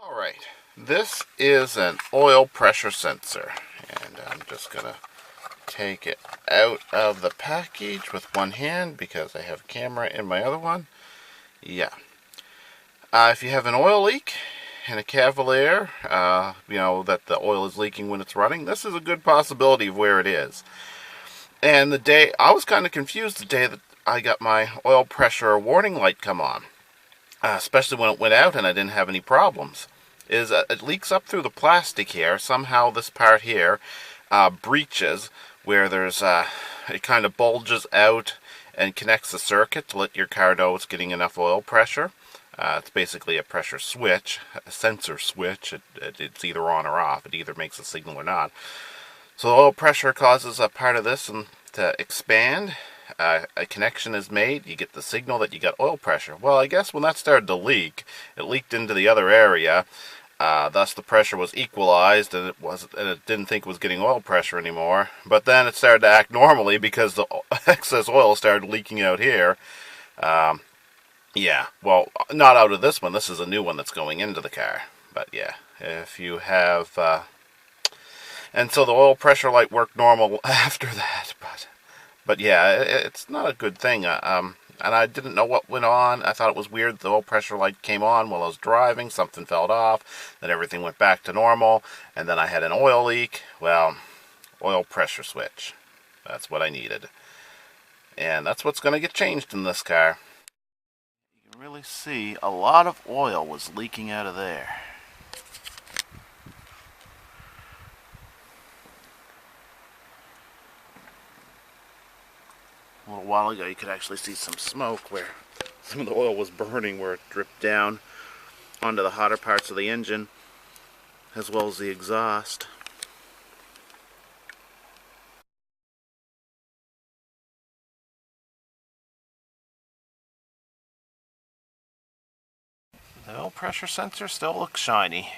Alright, this is an oil pressure sensor, and I'm just going to take it out of the package with one hand because I have a camera in my other one. Yeah. If you have an oil leak in a Cavalier, that the oil is leaking when it's running, this is a good possibility of where it is. And the day, I was kind of confused the day that I got my oil pressure warning light come on, especially when it went out and I didn't have any problems. It leaks up through the plastic here. Somehow this part here breaches where there's it kind of bulges out and connects the circuit to let your car know it's getting enough oil pressure. It's basically a pressure switch, a sensor switch. It's either on or off. It either makes a signal or not. So the oil pressure causes a part of this to expand. A connection is made. You get the signal that you got oil pressure. Well, I guess when that started to leak, it leaked into the other area. Thus, the pressure was equalized, and it didn't think it was getting oil pressure anymore. But then it started to act normally because the excess oil started leaking out here. Yeah, well, not out of this one. This is a new one that's going into the car. But yeah, if you have, and so the oil pressure light worked normal after that. But yeah, it's not a good thing. And I didn't know what went on. I thought it was weird. The oil pressure light came on while I was driving. Something fell off. Then everything went back to normal. And then I had an oil leak. Well, oil pressure switch. That's what I needed. And that's what's going to get changed in this car. You can really see a lot of oil was leaking out of there. A little while ago you could actually see some smoke where some of the oil was burning, where it dripped down onto the hotter parts of the engine as well as the exhaust. The oil pressure sensor still looks shiny.